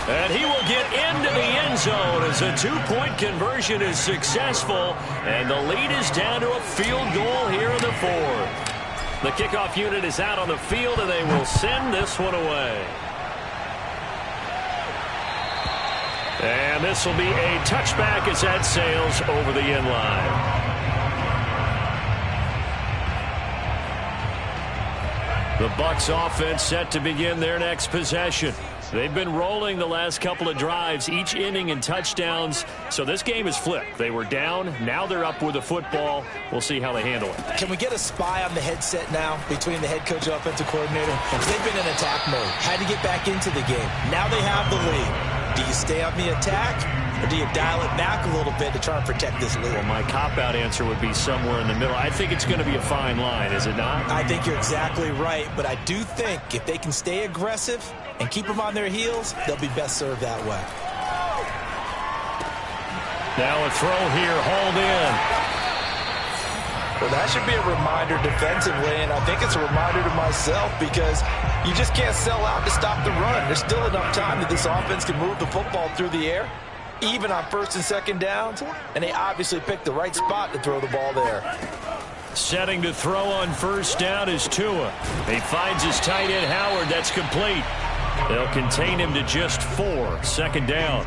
And he will get into the end zone as a 2-point conversion is successful. And the lead is down to a field goal here in the 4th. The kickoff unit is out on the field, and they will send this one away. And this will be a touchback as that sails over the end line. The Bucs offense set to begin their next possession. They've been rolling the last couple of drives, each inning in touchdowns. So this game is flipped. They were down. Now they're up with the football. We'll see how they handle it. Can we get a spy on the headset now between the head coach and offensive coordinator? They've been in attack mode. Had to get back into the game. Now they have the lead. Do you stay on the attack, or do you dial it back a little bit to try and protect this lead? Well, my cop-out answer would be somewhere in the middle. I think it's going to be a fine line, is it not? I think you're exactly right, but I do think if they can stay aggressive and keep them on their heels, they'll be best served that way. Now a throw here, hauled in. Well, that should be a reminder defensively, and I think it's a reminder to myself because you just can't sell out to stop the run. There's still enough time that this offense can move the football through the air, even on 1st and 2nd downs, and they obviously picked the right spot to throw the ball there. Setting to throw on 1st down is Tua. He finds his tight end, Howard. That's complete. They'll contain him to just 4. 2nd down.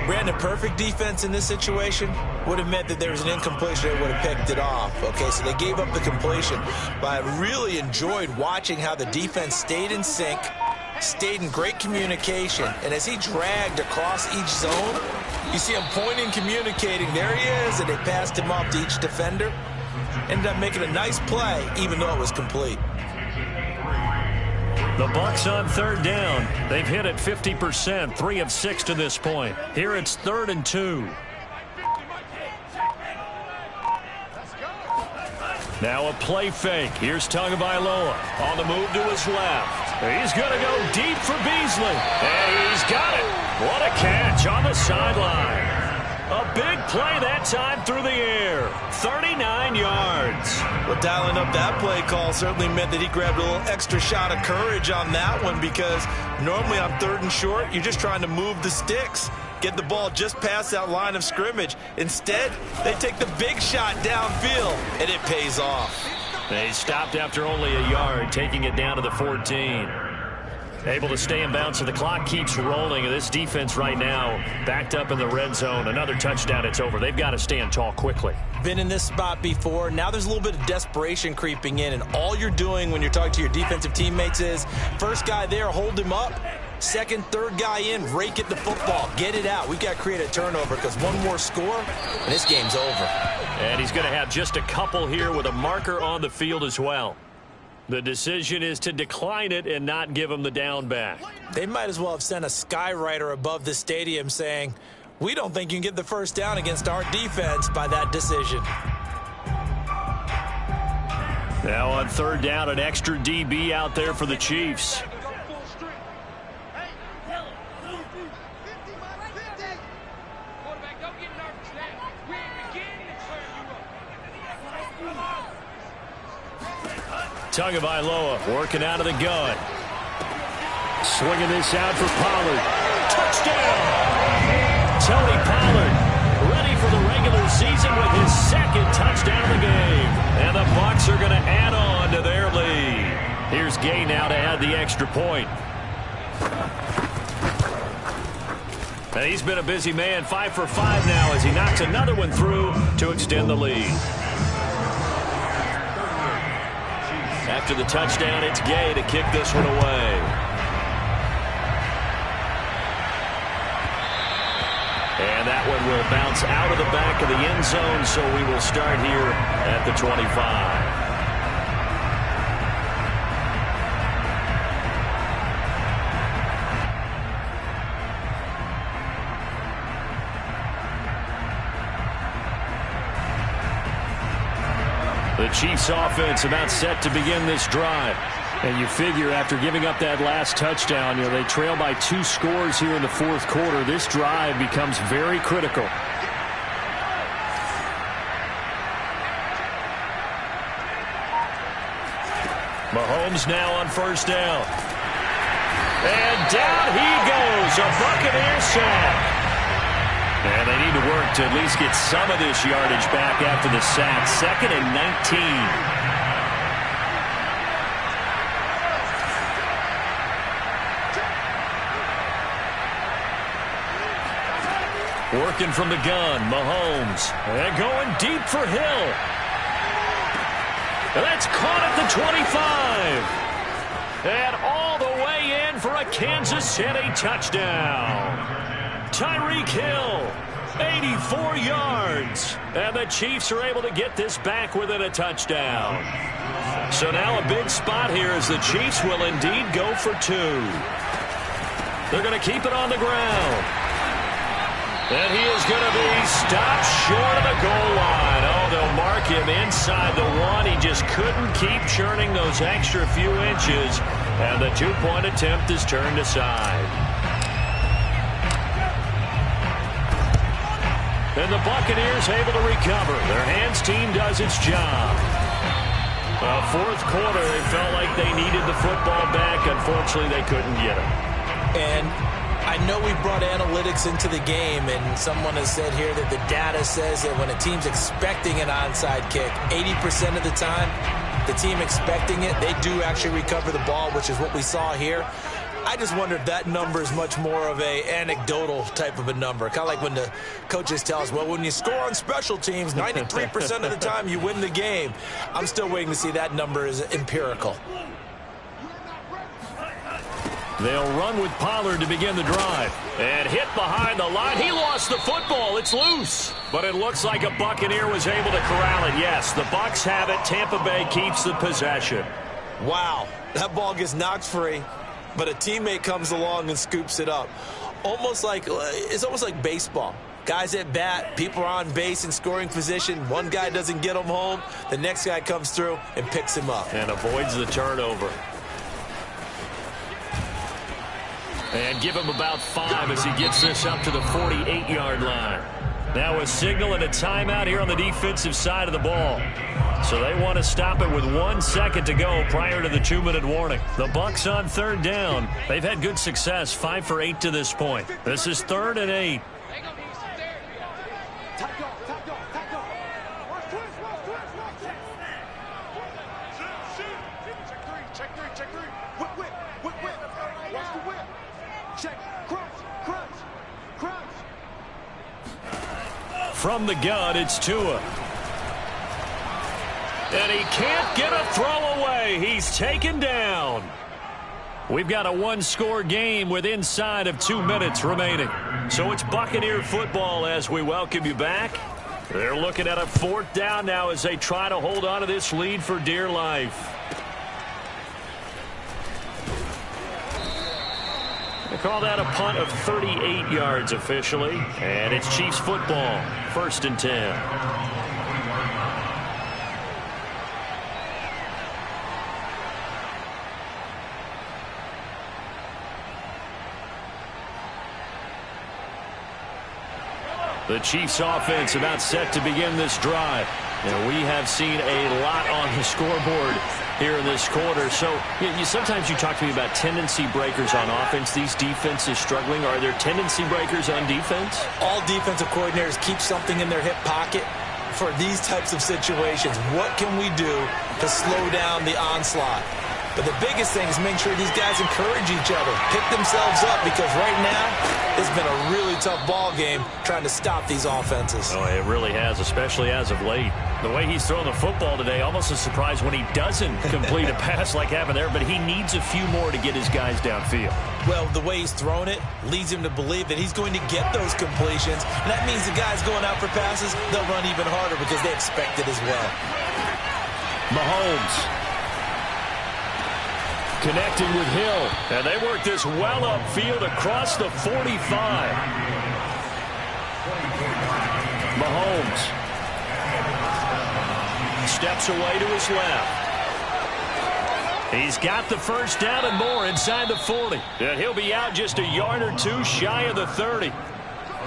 Brandon, perfect defense in this situation would have meant that there was an incompletion. They would have picked it off. Okay, so they gave up the completion. But I really enjoyed watching how the defense stayed in sync, stayed in great communication. And as he dragged across each zone, you see him pointing, communicating. There he is, and they passed him off to each defender. Ended up making a nice play, even though it was complete. The Bucs on 3rd down. They've hit it 50%, 3 of 6 to this point. Here it's 3rd and 2. Now a play fake. Here's Tagovailoa on the move to his left. He's going to go deep for Beasley. And he's got it. What a catch on the sideline. A big play that time through the air. 39 yards. Well, dialing up that play call certainly meant that he grabbed a little extra shot of courage on that one because normally on 3rd and short, you're just trying to move the sticks, get the ball just past that line of scrimmage. Instead, they take the big shot downfield, and it pays off. They stopped after only a yard, taking it down to the 14. Able to stay in bounds, so the clock keeps rolling. And this defense right now backed up in the red zone. Another touchdown, it's over. They've got to stand tall quickly. Been in this spot before. Now there's a little bit of desperation creeping in, and all you're doing when you're talking to your defensive teammates is first guy there, hold him up. Second, third guy in, rake at the football. Get it out. We've got to create a turnover because one more score, and this game's over. And he's going to have just a couple here with a marker on the field as well. The decision is to decline it and not give him the down back. They might as well have sent a skywriter above the stadium saying, we don't think you can get the first down against our defense by that decision. Now on 3rd down, an extra DB out there for the Chiefs. Tagovailoa working out of the gun. Swinging this out for Pollard. Touchdown! Tony Pollard ready for the regular season with his second touchdown of the game. And the Bucs are going to add on to their lead. Here's Gay now to add the extra point. And he's been a busy man, 5 for 5 now as he knocks another one through to extend the lead. After the touchdown, it's Gay to kick this one away. And that one will bounce out of the back of the end zone, so we will start here at the 25. The Chiefs offense about set to begin this drive. And you figure after giving up that last touchdown, they trail by 2 scores here in the fourth quarter. This drive becomes very critical. Mahomes now on first down. And down he goes, a Buccaneer sack. And they need to work to at least get some of this yardage back after the sack. 2nd and 19. Working from the gun, Mahomes. And going deep for Hill. And that's caught at the 25. And all the way in for a Kansas City touchdown. Tyreek Hill, 84 yards. And the Chiefs are able to get this back within a touchdown. So now a big spot here as the Chiefs will indeed go for 2. They're going to keep it on the ground. And he is going to be stopped short of the goal line. Oh, they'll mark him inside the 1. He just couldn't keep churning those extra few inches. And the 2-point attempt is turned aside. And the Buccaneers able to recover. Their hands team does its job. Fourth quarter, they felt like they needed the football back. Unfortunately, they couldn't get it. And I know we brought analytics into the game, and someone has said here that the data says that when a team's expecting an onside kick, 80% of the time, the team expecting it, they do actually recover the ball, which is what we saw here. I just wonder if that number is much more of a anecdotal type of a number. Kind of like when the coaches tell us, well, when you score on special teams, 93% of the time you win the game. I'm still waiting to see that number is empirical. They'll run with Pollard to begin the drive. And hit behind the line. He lost the football. It's loose. But it looks like a Buccaneer was able to corral it. Yes, the Bucs have it. Tampa Bay keeps the possession. Wow, that ball gets knocked free. But a teammate comes along and scoops it up. It's almost like baseball. Guys at bat, people are on base in scoring position. One guy doesn't get him home. The next guy comes through and picks him up. And avoids the turnover. And give him about 5 as he gets this up to the 48-yard line. Now a signal and a timeout here on the defensive side of the ball. So they want to stop it with 1 second to go prior to the 2-minute warning. The Bucs on third down. They've had good success, 5 for 8 to this point. This is 3rd and 8. From the gun, it's Tua. And he can't get a throw away. He's taken down. We've got a 1-score game with inside of 2 minutes remaining. So it's Buccaneer football as we welcome you back. They're looking at a 4th down now as they try to hold on to this lead for dear life. They call that a punt of 38 yards officially. And it's Chiefs football, 1st and 10. The Chiefs offense about set to begin this drive. And we have seen a lot on the scoreboard here in this quarter. So sometimes you talk to me about tendency breakers on offense. These defenses struggling. Are there tendency breakers on defense? All defensive coordinators keep something in their hip pocket for these types of situations. What can we do to slow down the onslaught? But the biggest thing is make sure these guys encourage each other, pick themselves up, because right now it's been a really tough ball game trying to stop these offenses. Oh, it really has, especially as of late. The way he's throwing the football today, almost a surprise when he doesn't complete a pass like happened there, but he needs a few more to get his guys downfield. Well, the way he's thrown it leads him to believe that he's going to get those completions, and that means the guys going out for passes, they'll run even harder because they expect it as well. Mahomes connecting with Hill, and they work this well upfield across the 45. Mahomes steps away to his left. He's got the first down and more inside the 40. And he'll be out just a yard or two shy of the 30.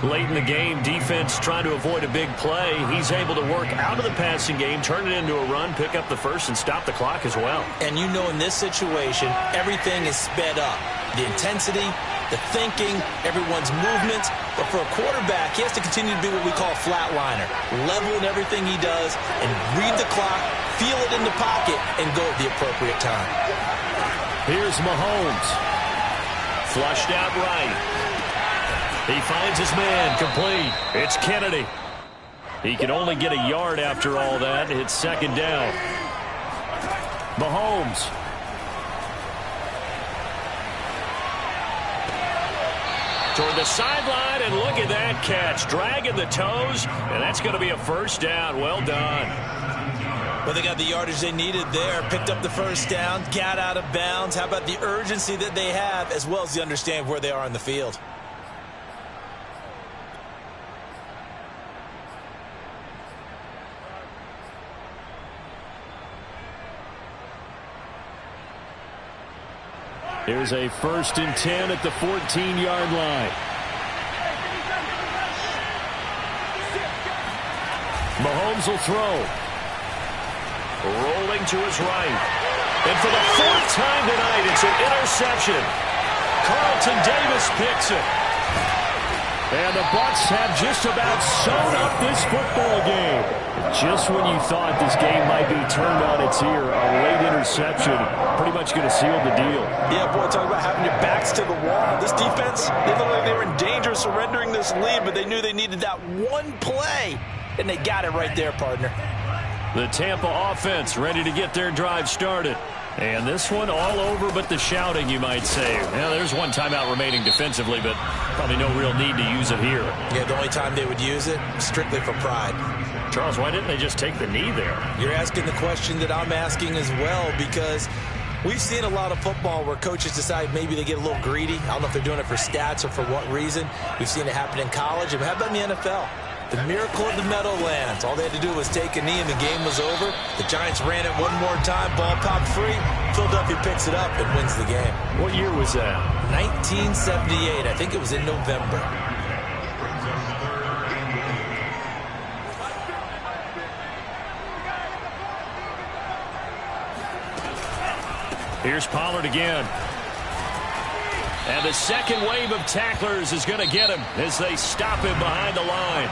Late in the game, defense trying to avoid a big play. He's able to work out of the passing game, turn it into a run, pick up the first, and stop the clock as well. And you know in this situation, everything is sped up. The intensity, the thinking, everyone's movements. But for a quarterback, he has to continue to be what we call a flatliner. Level in everything he does and read the clock, feel it in the pocket, and go at the appropriate time. Here's Mahomes. Flushed out right. He finds his man, complete. It's Kennedy. He can only get a yard after all that. It's second down. Mahomes. Toward the sideline, and look at that catch. Dragging the toes, and that's going to be a first down. Well done. Well, they got the yardage they needed there. Picked up the first down, got out of bounds. How about the urgency that they have, as well as the understanding where they are in the field? Here's a 1st and 10 at the 14-yard line. Mahomes will throw. Rolling to his right. And for the 4th time tonight, it's an interception. Carlton Davis picks it. And the Bucs have just about sewn up this football game. Just when you thought this game might be turned on its ear, a late interception pretty much going to seal the deal. Yeah, boy, talk about having your backs to the wall. This defense, they looked like they were in danger of surrendering this lead, but they knew they needed that one play, and they got it right there, partner. The Tampa offense ready to get their drive started. And this one all over but the shouting, you might say. Now, there's one timeout remaining defensively, but probably no real need to use it here. Yeah, the only time they would use it, strictly for pride. Charles, why didn't they just take the knee there? You're asking the question that I'm asking as well, because we've seen a lot of football where coaches decide maybe they get a little greedy. I don't know if they're doing it for stats or for what reason. We've seen it happen in college. And how about in the NFL? The miracle of the Meadowlands. All they had to do was take a knee and the game was over. The Giants ran it one more time. Ball popped free. Philadelphia picks it up and wins the game. What year was that? 1978. I think it was in November. Here's Pollard again. And the second wave of tacklers is going to get him as they stop him behind the line.